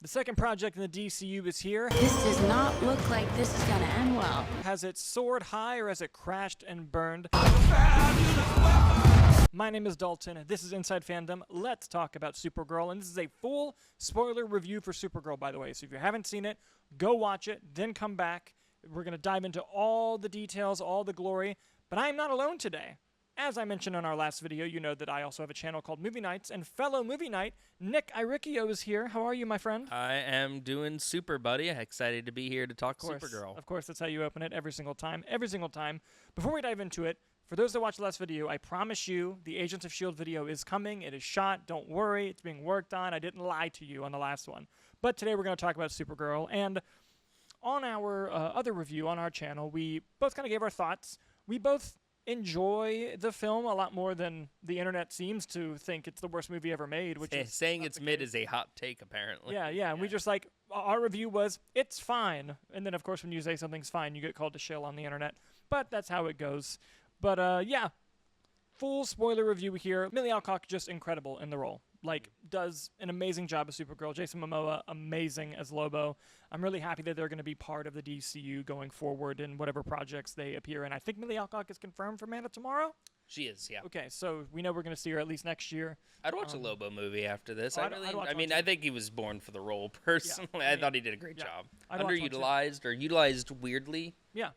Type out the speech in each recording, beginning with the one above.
The second project in the DCU is here. This does not look like this is gonna end well. Has it soared high or has it crashed and burned? My name is Dalton. This is Inside Fandom. Let's talk about Supergirl. And this is a full spoiler review for Supergirl, by the way. So if you haven't seen it, go watch it, then come back. We're going to dive into all the details, all the glory. But I am not alone today. As I mentioned in our last video, you know that I also have a channel called Movie Nights, and fellow Movie Night, Nick Iricchio is here. How are you, my friend? I am doing super, buddy. Excited to be here to talk Supergirl. Of course, that's how you open it every single time. Every single time. Before we dive into it, for those that watched the last video, I promise you the Agents of S.H.I.E.L.D. video is coming. It is shot. Don't worry. It's being worked on. I didn't lie to you on the last one. But today we're going to talk about Supergirl, and on our other review on our channel, we both kind of gave our thoughts. We both enjoy the film a lot more than the internet seems to think it's the worst movie ever made. Which is saying it's mid is a hot take, apparently. Yeah. And we just like, our review was, it's fine. And then, of course, when you say something's fine, you get called a shill on the internet. But that's how it goes. But, yeah, full spoiler review here. Millie Alcock, just incredible in the role. Like, does an amazing job as Supergirl. Jason Momoa, amazing as Lobo. I'm really happy that they're going to be part of the DCU going forward in whatever projects they appear in. I think Millie Alcock is confirmed for Man of Tomorrow. She is, yeah. Okay, so we know we're going to see her at least next year. I'd watch a Lobo movie after this. I'd I think he was born for the role, personally. Yeah, I thought he did a great job. Underutilized or utilized weirdly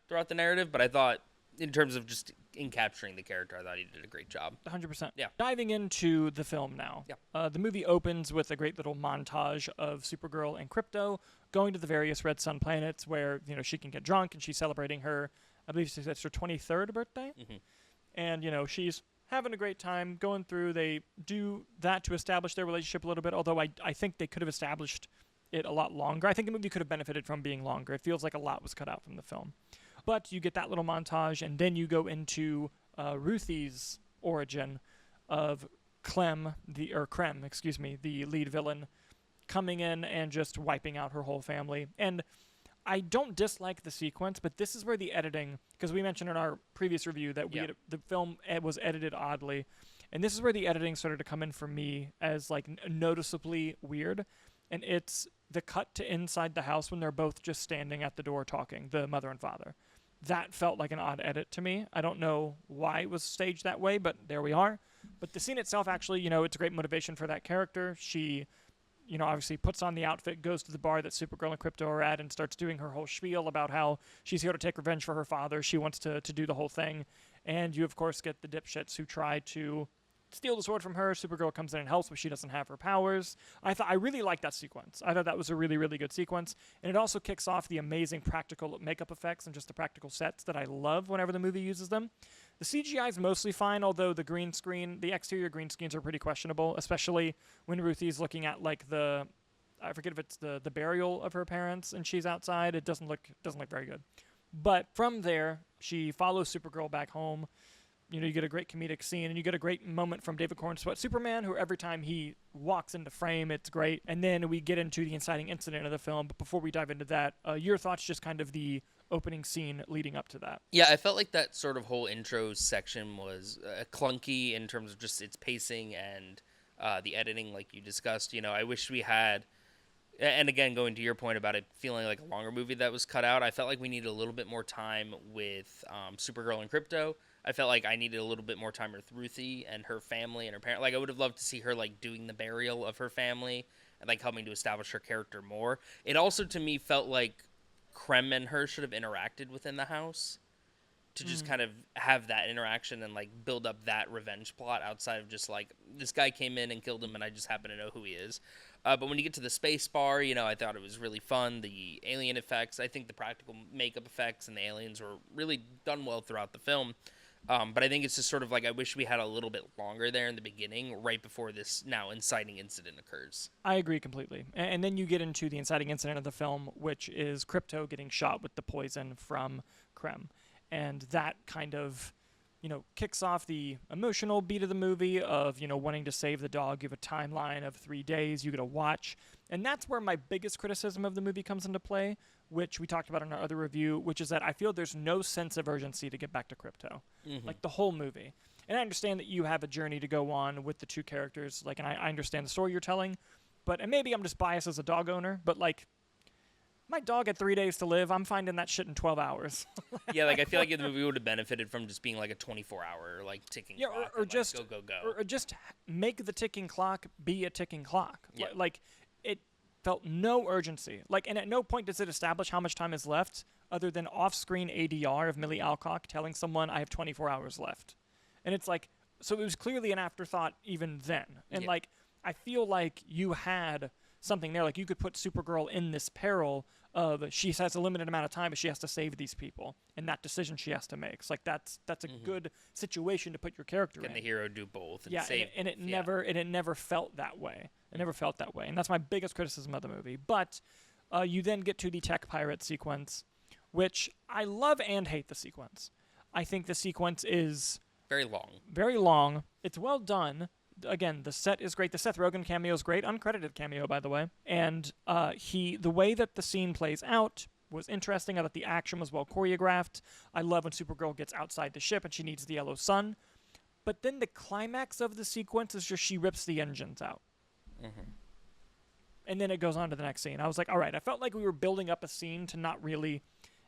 throughout the narrative, but I thought, in terms of just in capturing the character, I thought he did a great job. 100%. Yeah. Diving into the film now. Yeah. The movie opens with a great little montage of Supergirl and Krypto going to the various Red Sun planets where, you know, she can get drunk and she's celebrating her, I believe it's her 23rd birthday. Mm-hmm. And, you know, she's having a great time going through. They do that to establish their relationship a little bit, although I think they could have established it a lot longer. I think the movie could have benefited from being longer. It feels like a lot was cut out from the film. But you get that little montage, and then you go into Ruthie's origin of Krem, the lead villain, coming in and just wiping out her whole family. And I don't dislike the sequence, but this is where the editing, because we mentioned in our previous review that the film was edited oddly, and this is where the editing started to come in for me as like noticeably weird. And it's the cut to inside the house when they're both just standing at the door talking, the mother and father. That felt like an odd edit to me. I don't know why it was staged that way, but there we are. But the scene itself, actually, you know, it's a great motivation for that character. She, you know, obviously puts on the outfit, goes to the bar that Supergirl and Krypto are at, and starts doing her whole spiel about how she's here to take revenge for her father. She wants to do the whole thing. And you, of course, get the dipshits who try to steal the sword from her. Supergirl comes in and helps, but she doesn't have her powers. I really liked that sequence. I thought that was a really, really good sequence. And it also kicks off the amazing practical makeup effects and just the practical sets that I love whenever the movie uses them. The CGI is mostly fine, although the exterior green screens are pretty questionable, especially when Ruthie's looking at like I forget if it's the burial of her parents and she's outside. It doesn't look very good. But from there, she follows Supergirl back home. You know, you get a great comedic scene, and you get a great moment from David Cornsweet Superman, who every time he walks into frame, it's great. And then we get into the inciting incident of the film. But before we dive into that, your thoughts, just kind of the opening scene leading up to that. Yeah, I felt like that sort of whole intro section was clunky in terms of just its pacing and the editing, like you discussed. You know, I wish we had, and again, going to your point about it feeling like a longer movie that was cut out, I felt like we needed a little bit more time with Supergirl and Krypto. I felt like I needed a little bit more time with Ruthie and her family and her parents. Like, I would have loved to see her, like, doing the burial of her family and, like, helping to establish her character more. It also, to me, felt like Krem and her should have interacted within the house to just kind of have that interaction and, like, build up that revenge plot outside of just, like, this guy came in and killed him and I just happen to know who he is. But when you get to the space bar, you know, I thought it was really fun. The alien effects, I think the practical makeup effects and the aliens were really done well throughout the film. But I think it's just sort of like I wish we had a little bit longer there in the beginning, right before this now inciting incident occurs. I agree completely. And then you get into the inciting incident of the film, which is Krypto getting shot with the poison from Krem. And that kind of, you know, kicks off the emotional beat of the movie of, you know, wanting to save the dog. You have a timeline of 3 days you get to watch. And that's where my biggest criticism of the movie comes into play, which we talked about in our other review, which is that I feel there's no sense of urgency to get back to Krypto. Like, the whole movie. And I understand that you have a journey to go on with the two characters, like, and I understand the story you're telling, and maybe I'm just biased as a dog owner, but like, my dog had 3 days to live. I'm finding that shit in 12 hours. Yeah, like I feel like the movie would have benefited from just being like a 24-hour like ticking Yeah, clock. or and, just like, go. or just make the ticking clock be a ticking clock. Yeah. Like, it felt no urgency. Like, and at no point does it establish how much time is left, other than off-screen ADR of Millie Alcock telling someone I have 24 hours left, and it's like, so it was clearly an afterthought even then. And like, I feel like you had something there. Like, you could put Supergirl in this peril of she has a limited amount of time, but she has to save these people, and that decision she has to make. It's like that's a good situation to put your character Can in. the hero do both? And Yeah, save, and it never felt that way. It never felt that way, and that's my biggest criticism of the movie. But you then get to the tech pirate sequence, which I love and hate the sequence. I think the sequence is very long. very long. It's well done. Again, the set is great. The Seth Rogen cameo is great. Uncredited cameo, by the way. And the way that the scene plays out was interesting. I thought the action was well choreographed. I love when Supergirl gets outside the ship and she needs the yellow sun. But then the climax of the sequence is just she rips the engines out. Mm-hmm. And then it goes on to the next scene. I was like, all right, I felt like we were building up a scene to not really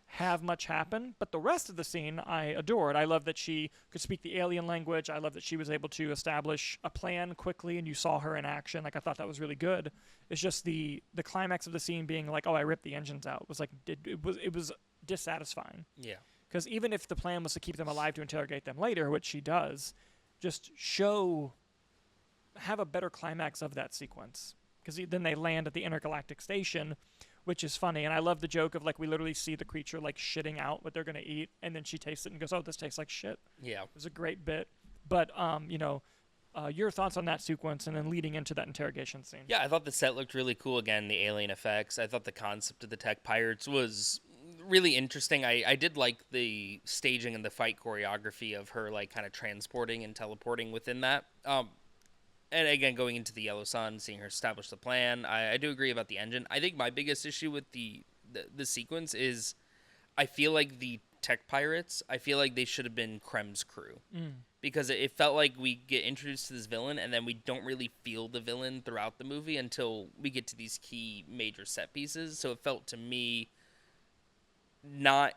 have much happen, but the rest of the scene I adored. I love that she could speak the alien language. I love that she was able to establish a plan quickly, and you saw her in action. Like, I thought that was really good. It's just the climax of the scene being like, oh, I ripped the engines out, was like, it was dissatisfying. Yeah. Because even if the plan was to keep them alive to interrogate them later, which she does, just have a better climax of that sequence. Because then they land at the intergalactic station, which is funny. And I love the joke of, like, we literally see the creature, like, shitting out what they're going to eat, and then she tastes it and goes, oh, this tastes like shit. Yeah. It was a great bit. But, your thoughts on that sequence and then leading into that interrogation scene. Yeah, I thought the set looked really cool. Again, the alien effects. I thought the concept of the tech pirates was really interesting. I did like the staging and the fight choreography of her, like, kind of transporting and teleporting within that. And again, going into the yellow sun, seeing her establish the plan. I do agree about the engine. I think my biggest issue with the sequence is I feel like the tech pirates, I feel like they should have been Krem's crew. Because it felt like we get introduced to this villain and then we don't really feel the villain throughout the movie until we get to these key major set pieces. So it felt to me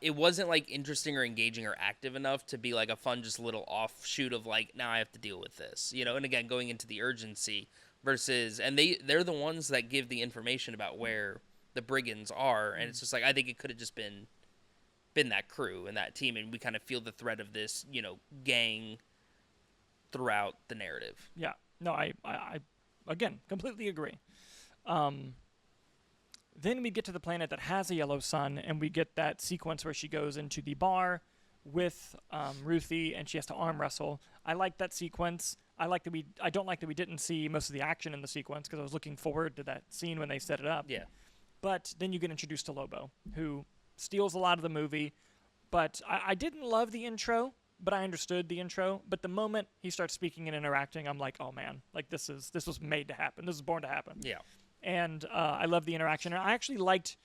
it wasn't like interesting or engaging or active enough to be like a fun just little offshoot of like, now I have to deal with this, and again going into the urgency versus, and they're the ones that give the information about where the brigands are, and it's just like I think it could have just been that crew and that team, and we kind of feel the threat of this gang throughout the narrative. Yeah, no, I again completely agree. Then we get to the planet that has a yellow sun, and we get that sequence where she goes into the bar with Ruthie, and she has to arm wrestle. I like that sequence. I don't like that we didn't see most of the action in the sequence because I was looking forward to that scene when they set it up. Yeah. But then you get introduced to Lobo, who steals a lot of the movie. But I didn't love the intro, but I understood the intro. But the moment he starts speaking and interacting, I'm like, oh man, like this was made to happen. This was born to happen. Yeah. And I love the interaction. And I actually liked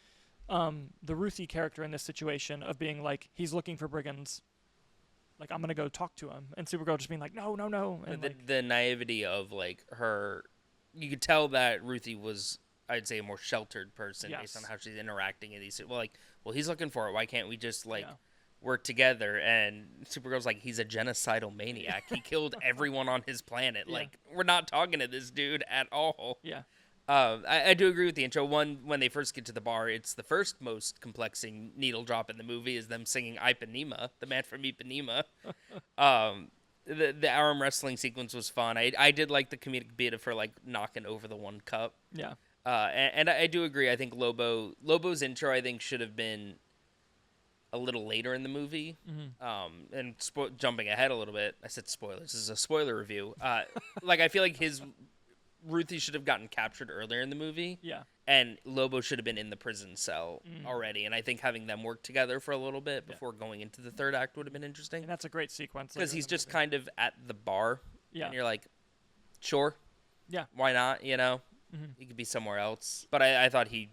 the Ruthie character in this situation of being like, he's looking for brigands. Like, I'm going to go talk to him. And Supergirl just being like, no. And the naivety of, like, her... You could tell that Ruthie was, I'd say, a more sheltered person based on how she's interacting in these... Well, he's looking for it. Why can't we just, work together? And Supergirl's like, he's a genocidal maniac. He killed everyone on his planet. Yeah. Like, we're not talking to this dude at all. Yeah. I do agree with the intro. One, when they first get to the bar, it's the first most complexing needle drop in the movie is them singing Ipanema, the man from Ipanema. The arm wrestling sequence was fun. I did like the comedic bit of her like knocking over the one cup. Yeah. And I do agree. I think Lobo's intro I think should have been a little later in the movie. Mm-hmm. And jumping ahead a little bit, I said spoilers. This is a spoiler review. I feel like Ruthie should have gotten captured earlier in the movie. Yeah. And Lobo should have been in the prison cell already. And I think having them work together for a little bit before going into the third act would have been interesting. And that's a great sequence. Because he's just kind of at the bar. Yeah. And you're like, sure. Yeah. Why not? Mm-hmm. He could be somewhere else. But I thought he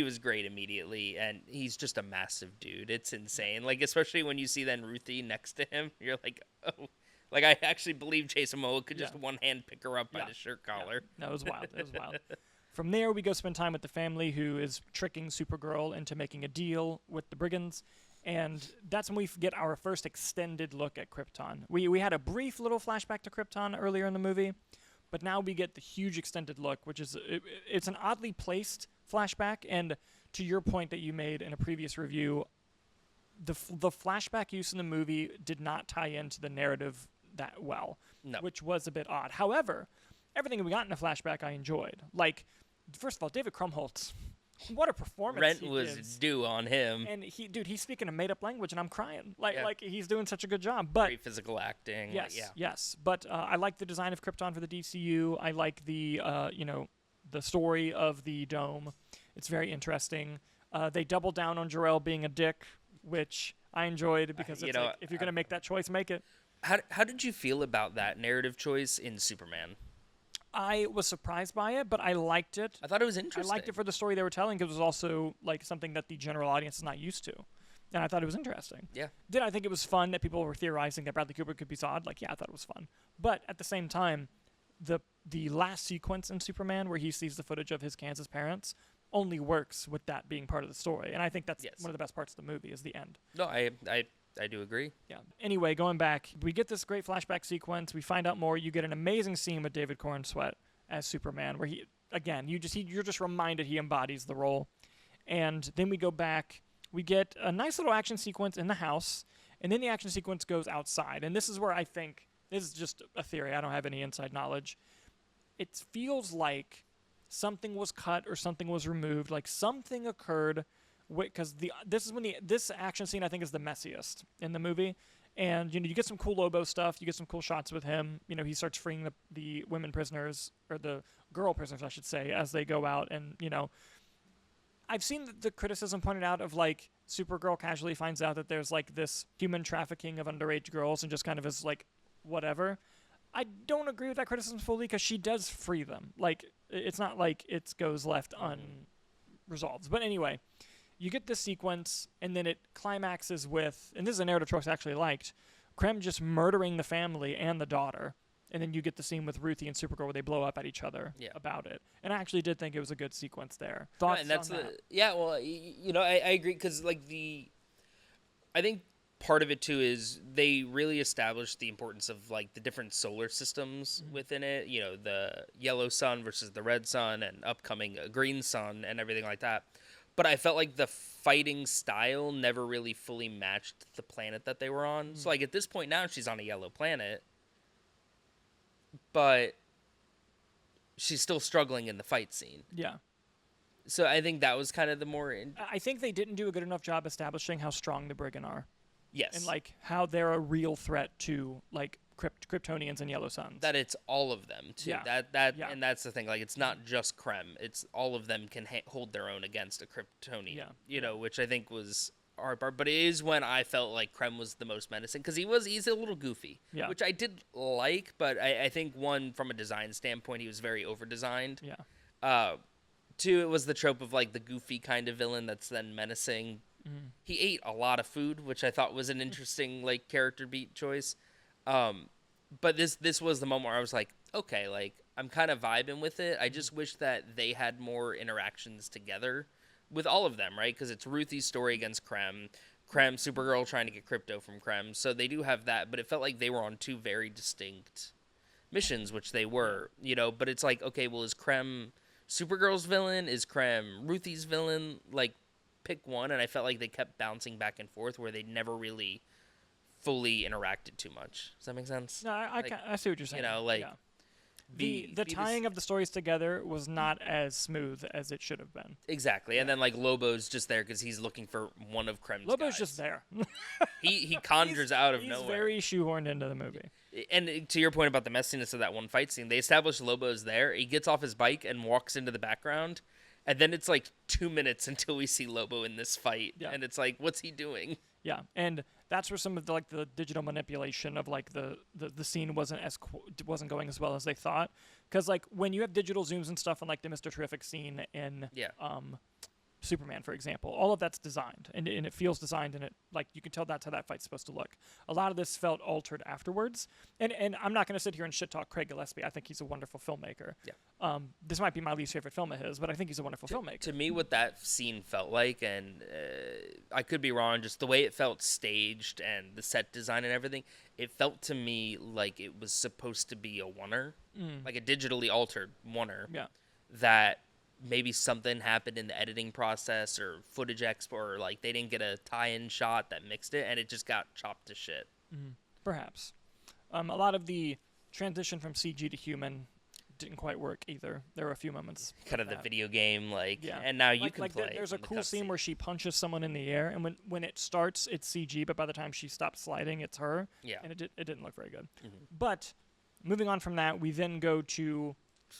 was great immediately. And he's just a massive dude. It's insane. Like, especially when you see then Ruthie next to him, you're like, oh. Like, I actually believe Jason Momoa could just one hand pick her up by the shirt collar. Yeah. No, it was wild. From there, we go spend time with the family who is tricking Supergirl into making a deal with the brigands. And that's when we get our first extended look at Krypton. We had a brief little flashback to Krypton earlier in the movie, but now we get the huge extended look, which is it's an oddly placed flashback. And to your point that you made in a previous review, the flashback use in the movie did not tie into the narrative that well, which was a bit odd. However, everything we got in the flashback I enjoyed. Like, first of all, David Krumholtz. What a performance! Rent was due on him. And he's speaking a made-up language, and I'm crying. Like he's doing such a good job. But great physical acting. Yes. But I like the design of Krypton for the DCU. I like the the story of the dome. It's very interesting. They double down on Jor-El being a dick, which I enjoyed because it's like, if you're gonna make that choice, make it. How did you feel about that narrative choice in Superman? I was surprised by it, but I liked it. I thought it was interesting. I liked it for the story they were telling because it was also like something that the general audience is not used to. And I thought it was interesting. Yeah. Did I think it was fun that people were theorizing that Bradley Cooper could be Zod? Like, yeah, I thought it was fun. But at the same time, the last sequence in Superman where he sees the footage of his Kansas parents only works with that being part of the story. And I think that's one of the best parts of the movie is the end. No, I do agree. Yeah. Anyway, going back, we get this great flashback sequence. We find out more. You get an amazing scene with David Cornsweet as Superman, where you're just reminded he embodies the role. And then we go back. We get a nice little action sequence in the house, and then the action sequence goes outside. And this is where I think this is just a theory. I don't have any inside knowledge. It feels like something was cut or something was removed, like something occurred. Because this action scene I think is the messiest in the movie, and you get some cool Lobo stuff, you get some cool shots with him. He starts freeing the women prisoners, or the girl prisoners I should say, as they go out. And I've seen the criticism pointed out of like Supergirl casually finds out that there's like this human trafficking of underage girls and just kind of is like whatever. I don't agree with that criticism fully because she does free them. Like it's not like it goes left unresolved. But anyway. You get this sequence, and then it climaxes with, and this is a narrative choice I actually liked, Krem just murdering the family and the daughter, and then you get the scene with Ruthie and Supergirl where they blow up at each other about it. And I actually did think it was a good sequence there. Thoughts on that? Yeah, well, I agree, because like I think part of it too is they really established the importance of like the different solar systems within it. The yellow sun versus the red sun, and upcoming green sun, and everything like that. But I felt like the fighting style never really fully matched the planet that they were on. So, like, at this point now, she's on a yellow planet. But she's still struggling in the fight scene. Yeah. So I think that was kind of the more... I think they didn't do a good enough job establishing how strong the Brigand are. Yes. And, like, how they're a real threat to, like, Kryptonians and Yellow Suns. That it's all of them, too. Yeah. And that's the thing. Like, it's not just Krem. It's all of them can hold their own against a Kryptonian. Yeah. Which I think was our part. But it is when I felt like Krem was the most menacing. Because he's a little goofy. Yeah. Which I did like. But I think, one, from a design standpoint, he was very over-designed. Yeah. Two, it was the trope of, like, the goofy kind of villain that's then menacing. He ate a lot of food, which I thought was an interesting, like, character beat choice. But this was the moment where I was like, okay, like, I'm kind of vibing with it. I just wish that they had more interactions together with all of them, right? Because it's Ruthie's story against Krem, Supergirl trying to get crypto from Krem. So they do have that, but it felt like they were on two very distinct missions, which they were, But it's like, okay, well, is Krem Supergirl's villain? Is Krem Ruthie's villain? Like, pick one. And I felt like they kept bouncing back and forth where they never really fully interacted too much. Does that make sense? No, I see what you're saying. The tying of the stories together was not as smooth as it should have been. Exactly. And then like Lobo's just there because he's looking for one of Krem's Lobo's guys. just there. he conjures out of he's nowhere. He's very shoehorned into the movie. And to your point about the messiness of that one fight scene, they established Lobo's there. He gets off his bike and walks into the background. And then it's like 2 minutes until we see Lobo in this fight. Yeah. And it's like, what's he doing? Yeah, and that's where some of the digital manipulation of like the scene wasn't going as well as they thought, because like when you have digital zooms and stuff on like the Mr. Terrific scene in Superman, for example. All of that's designed, and it feels designed, and it like you can tell that's how that fight's supposed to look. A lot of this felt altered afterwards, and I'm not going to sit here and shit talk Craig Gillespie. I think he's a wonderful filmmaker. Yeah. This might be my least favorite film of his, but I think he's a wonderful filmmaker. To me, what that scene felt like, and I could be wrong, just the way it felt staged and the set design and everything, it felt to me like it was supposed to be a oneer, like a digitally altered oneer. Yeah. That maybe something happened in the editing process or footage export, or like they didn't get a tie-in shot that mixed it, and it just got chopped to shit. Perhaps. A lot of the transition from CG to human didn't quite work either. There were a few moments. Kind of the video game, like, Yeah. and now you Like, can like play. there's a in the cool scene cutscene. where she punches someone in the air, and when it starts, it's CG, but by the time she stops sliding, it's her. Yeah. And it didn't look very good. But moving on from that, we then go to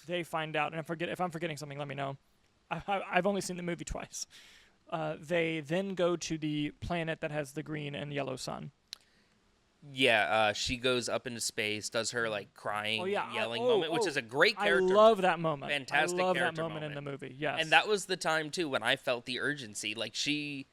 they find out, and if I'm forgetting something, let me know. I've only seen the movie twice. They then go to the planet that has the green and yellow sun. Yeah, she goes up into space, does her like crying, yelling Oh, moment, which is a great character. I love that moment. Fantastic I love that character moment in the movie. Yes. And that was the time too when I felt the urgency. Like she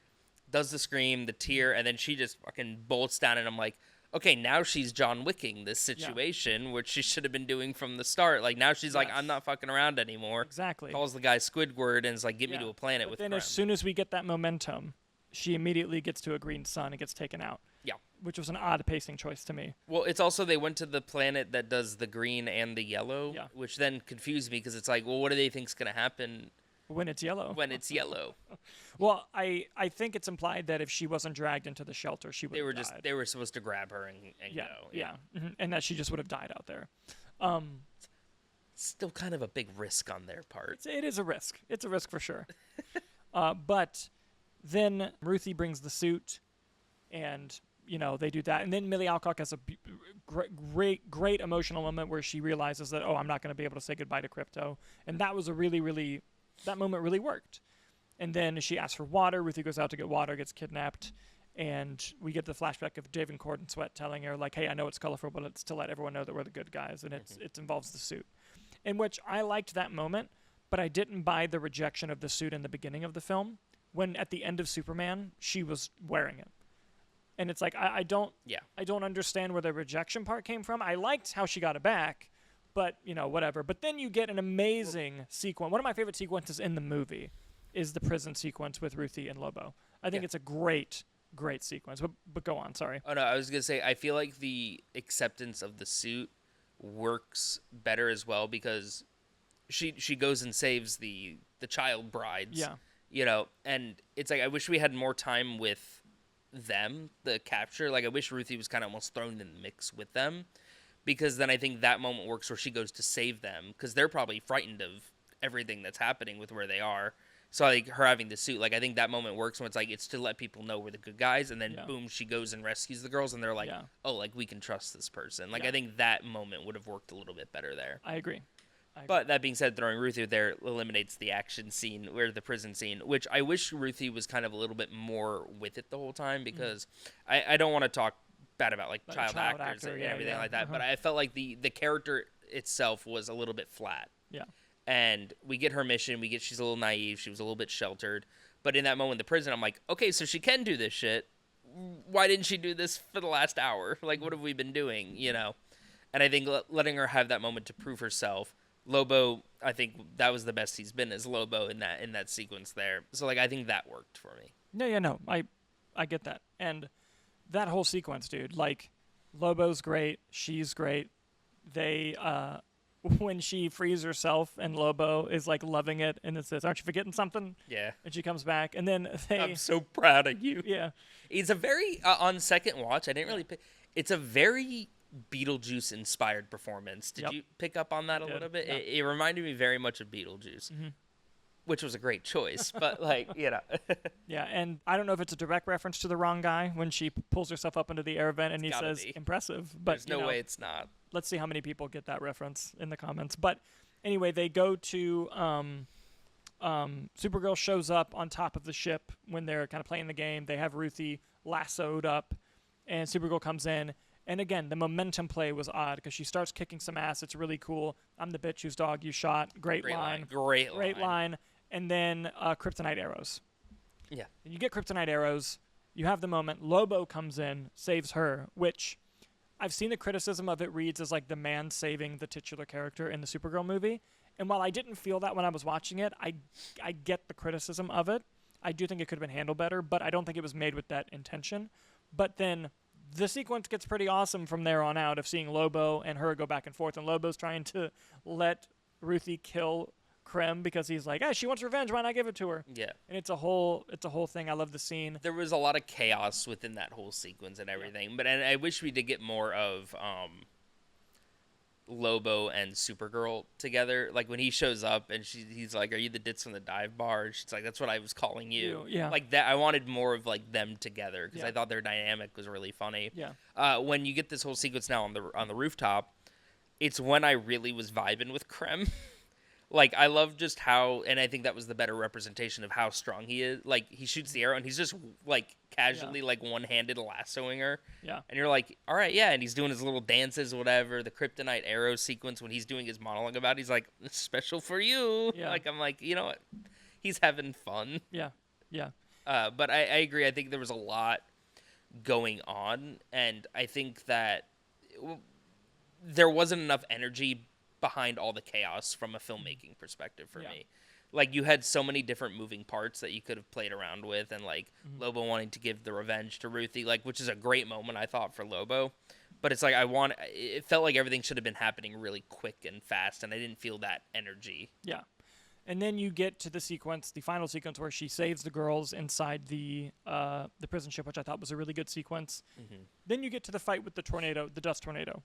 does the scream, the tear, and then she just fucking bolts down, and I'm like, okay, now she's John Wicking this situation, which she should have been doing from the start. Like now she's like, I'm not fucking around anymore. Exactly. Calls the guy Squidward and is like, get me to a planet but with then Krem. as soon as we get that momentum, she immediately gets to a green sun and gets taken out. Yeah. Which was an odd pacing choice to me. Well, it's also they went to the planet that does the green and the yellow, which then confused me because it's like, well, what do they think's gonna happen when it's yellow? When it's yellow. Well, I think it's implied that if she wasn't dragged into the shelter, she would. They were supposed to grab her and go. Yeah. And that she just would have died out there. Still kind of a big risk on their part. It is a risk. It's a risk for sure. But then Ruthie brings the suit, and they do that, and then Millie Alcock has a great emotional moment where she realizes that I'm not going to be able to say goodbye to Crypto, and that was a really that moment really worked. And then she asks for water. Ruthie goes out to get water, gets kidnapped, and we get the flashback of Javen Corden Sweat telling her like, "Hey, I know it's colorful, but it's to let everyone know that we're the good guys," and it involves the suit, in which I liked that moment, but I didn't buy the rejection of the suit in the beginning of the film. When at the end of Superman, she was wearing it. And it's like, I don't understand where the rejection part came from. I liked how she got it back, but, whatever. But then you get an amazing sequence. One of my favorite sequences in the movie is the prison sequence with Ruthie and Lobo. I think it's a great sequence. But go on, sorry. Oh, no, I was going to say, I feel like the acceptance of the suit works better as well because she goes and saves the child brides. Yeah. And it's like, I wish we had more time with them, the capture. Like I wish Ruthie was kind of almost thrown in the mix with them, because then I think that moment works where she goes to save them because they're probably frightened of everything that's happening with where they are. So like her having the suit, like I think that moment works when it's like it's to let people know we're the good guys, and then boom, she goes and rescues the girls, and they're like, oh, like we can trust this person. Like I think that moment would have worked a little bit better there. I agree. But that being said, throwing Ruthie there eliminates the action scene, or the prison scene, which I wish Ruthie was kind of a little bit more with it the whole time, because I don't want to talk bad about like child actors and everything like that, but I felt like the character itself was a little bit flat. Yeah. And we get her mission, she's a little naive, she was a little bit sheltered, but in that moment in the prison, I'm like, okay, so she can do this shit. Why didn't she do this for the last hour? Like, what have we been doing, And I think letting her have that moment to prove herself. Lobo, I think that was the best he's been as Lobo in that sequence there. So like I think that worked for me. No. I get that. And that whole sequence, dude, like Lobo's great, she's great. They when she frees herself and Lobo is like loving it and it says, "Aren't you forgetting something?" Yeah. And she comes back and then I'm so proud of you. Yeah. It's a very on second watch, I didn't really it's a very Beetlejuice inspired performance. Did you pick up on that a little bit? Yeah. It reminded me very much of Beetlejuice, which was a great choice, but like, Yeah, and I don't know if it's a direct reference to the wrong guy when she pulls herself up into the air vent and he says, "Impressive." But there's no way it's not. Let's see how many people get that reference in the comments. But anyway, they go to Supergirl shows up on top of the ship when they're kind of playing the game. They have Ruthie lassoed up, and Supergirl comes in. And again, the momentum play was odd because she starts kicking some ass. It's really cool. I'm the bitch whose dog you shot. Great line. Great line. and then kryptonite arrows. Yeah. And you get kryptonite arrows. You have the moment. Lobo comes in, saves her, which I've seen the criticism of it reads as like the man saving the titular character in the Supergirl movie. And while I didn't feel that when I was watching it, I get the criticism of it. I do think it could have been handled better, but I don't think it was made with that intention. But then the sequence gets pretty awesome from there on out of seeing Lobo and her go back and forth. And Lobo's trying to let Ruthie kill Krem because he's like, hey, she wants revenge. Why not give it to her? Yeah. And it's a whole thing. I love the scene. There was a lot of chaos within that whole sequence and everything. But and I wish we did get more of Lobo and Supergirl together. Like when he shows up and he's like, are you the ditz from the dive bar? And she's like, that's what I was calling you. Yeah. Like that. I wanted more of like them together because Yeah. I thought their dynamic was really funny. Yeah. When you get this whole sequence now on the rooftop, it's when I really was vibing with Krem. Like, I love just how, and I think that was the better representation of how strong he is. Like, he shoots the arrow, and he's just, like, casually, like, one-handed lassoing her. Yeah. And you're like, all right, yeah, and he's doing his little dances, whatever. The kryptonite arrow sequence, when he's doing his monologue about it, he's like, it's special for you. Yeah. Like, I'm like, you know what? He's having fun. Yeah. Yeah. But I agree. I think there was a lot going on, and I think that there wasn't enough energy behind all the chaos from a filmmaking perspective for me. Like, you had so many different moving parts that you could have played around with, and like Lobo wanting to give the revenge to Ruthie, like, which is a great moment I thought for Lobo, but it's like it felt like everything should have been happening really quick and fast, and I didn't feel that energy. Yeah. And then you get to the final sequence where she saves the girls inside the prison ship, which I thought was a really good sequence. Then you get to the fight with the dust tornado.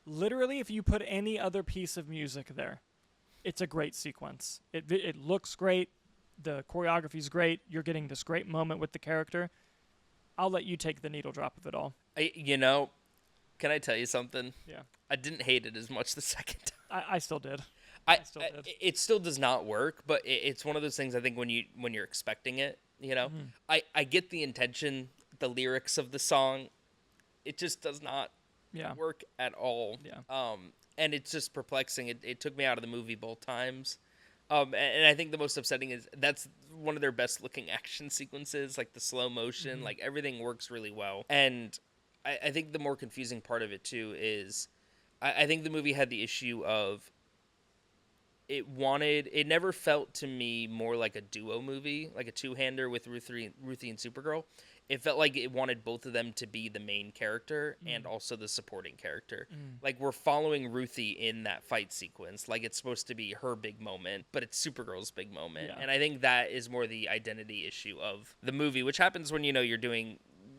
Literally, if you put any other piece of music there, it's a great sequence. It looks great. The choreography's great. You're getting this great moment with the character. I'll let you take the needle drop of it all. Can I tell you something? Yeah. I didn't hate it as much the second time. I still did. It still does not work, but it's one of those things I think when you're expecting it, I get the intention, the lyrics of the song. It just does not work at all. Yeah. And it's just perplexing. It took me out of the movie both times. And I think the most upsetting is that's one of their best looking action sequences, like the slow motion, like everything works really well. And I think the more confusing part of it too is I think the movie had the issue of it never felt to me more like a duo movie, like a two-hander with Ruthie and Supergirl. It felt like it wanted both of them to be the main character and also the supporting character. Like, we're following Ruthie in that fight sequence. Like, it's supposed to be her big moment, but it's Supergirl's big moment. Yeah. And I think that is more the identity issue of the movie, which happens when, you're doing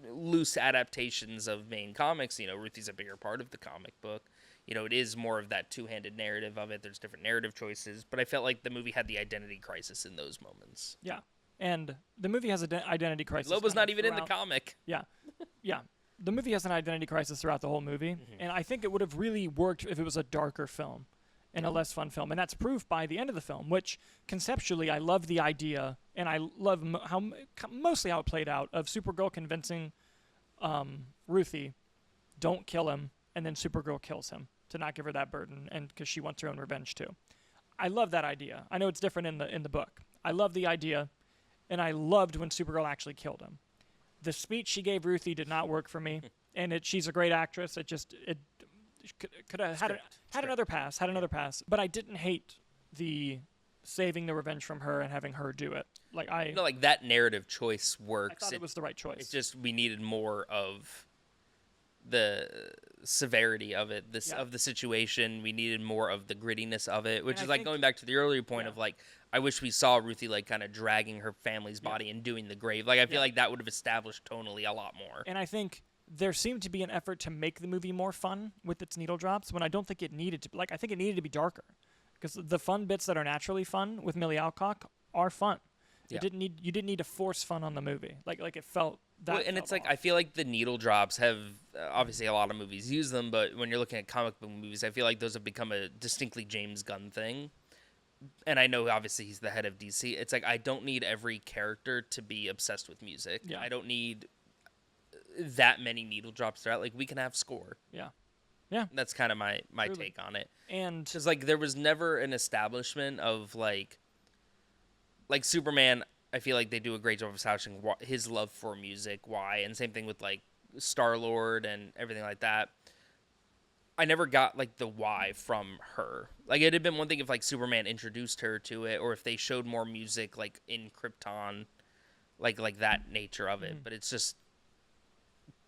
loose adaptations of main comics. Ruthie's a bigger part of the comic book. It is more of that two-handed narrative of it. There's different narrative choices. But I felt like the movie had the identity crisis in those moments. Yeah. And the movie has an identity crisis. Lobo's not even in the comic. Yeah. Yeah. The movie has an identity crisis throughout the whole movie. And I think it would have really worked if it was a darker film and a less fun film. And that's proved by the end of the film, which conceptually I love the idea. And I love mostly how it played out of Supergirl convincing Ruthie, don't kill him. And then Supergirl kills him to not give her that burden, and because she wants her own revenge too. I love that idea. I know it's different in the book. I love the idea, and I loved when Supergirl actually killed him. The speech she gave Ruthie did not work for me, and she's a great actress. It could have had another pass. But I didn't hate the saving the revenge from her and having her do it. Like that narrative choice works. I thought it was the right choice. It's just we needed more of the severity of it, of the situation. We needed more of the grittiness of it, which is like going back to the earlier point of like, I wish we saw Ruthie like kind of dragging her family's body and doing the grave. Like, I feel like that would have established tonally a lot more. And I think there seemed to be an effort to make the movie more fun with its needle drops when I don't think it needed to. Like, I think it needed to be darker because the fun bits that are naturally fun with Millie Alcock are fun. You didn't need to force fun on the movie. Like it felt that. Well, and it's like, I feel like the needle drops have obviously a lot of movies use them, but when you're looking at comic book movies, I feel like those have become a distinctly James Gunn thing. And I know obviously he's the head of DC. It's like I don't need every character to be obsessed with music. Yeah. I don't need that many needle drops throughout. Like, we can have score. Yeah. Yeah. That's kind of my take on it. And because like there was never an establishment of like like Superman, I feel like they do a great job of establishing his love for music, why, and same thing with like Star-Lord and everything like that. I never got like the why from her. Like it'd have been one thing if like Superman introduced her to it, or if they showed more music like in Krypton, like that nature of it. But it's just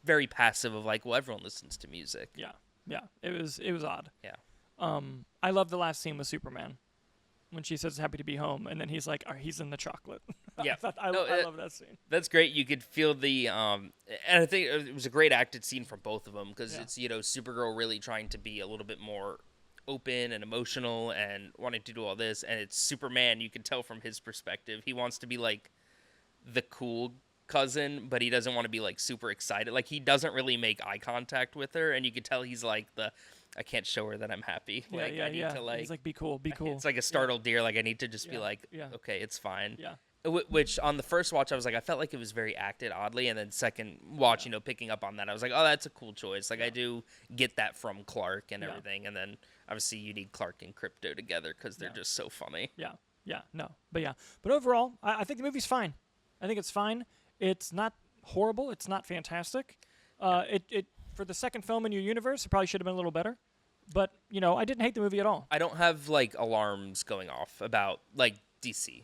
very passive of like, well, everyone listens to music. Yeah. Yeah. It was odd. Yeah. I love the last scene with Superman when she says happy to be home, and then he's like, he's in the chocolate. Yeah. I love that scene. That's great. You could feel the and I think it was a great acted scene from both of them because it's Supergirl really trying to be a little bit more open and emotional and wanting to do all this, and it's Superman. You can tell from his perspective, he wants to be like the cool cousin, but he doesn't want to be like super excited. Like he doesn't really make eye contact with her, and you could tell he's like I can't show her that I'm happy. Yeah, like I need to like he's like be cool. It's like a startled deer. Like I need to just be like, okay, it's fine. Yeah. Which on the first watch I was like, I felt like it was very acted oddly, and then second watch, picking up on that, I was like, oh, that's a cool choice. Like I do get that from Clark and everything, and then obviously you need Clark and Crypto together because they're just so funny. But overall, I think the movie's fine. I think it's fine. It's not horrible. It's not fantastic. It for the second film in your universe, it probably should have been a little better. But I didn't hate the movie at all. I don't have like alarms going off about like DC.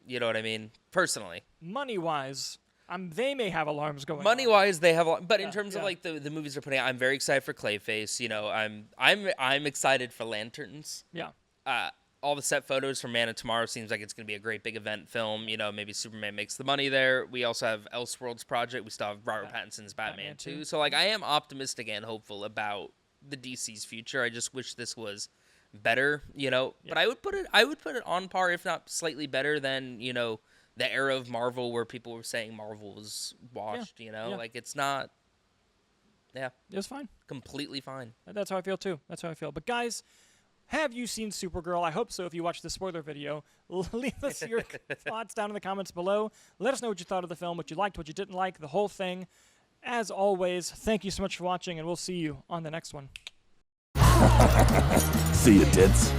You know what I mean? Personally. Money-wise, they may have alarms going Money-wise, they have but in terms of like the movies they're putting out, I'm very excited for Clayface. I'm excited for Lanterns. Yeah. All the set photos from Man of Tomorrow seems like it's going to be a great big event film. Maybe Superman makes the money there. We also have Elseworlds project. We still have Robert Pattinson's Batman 2. So like I am optimistic and hopeful about the DC's future. I just wish this was better, but I would put it on par, if not slightly better than, the era of Marvel where people were saying Marvel was washed, like it's not, it was fine. Completely fine. That's how I feel too. But guys, have you seen Supergirl? I hope so. If you watched the spoiler video, leave us your thoughts down in the comments below. Let us know what you thought of the film, what you liked, what you didn't like, the whole thing. As always, thank you so much for watching, and we'll see you on the next one. See you, tits.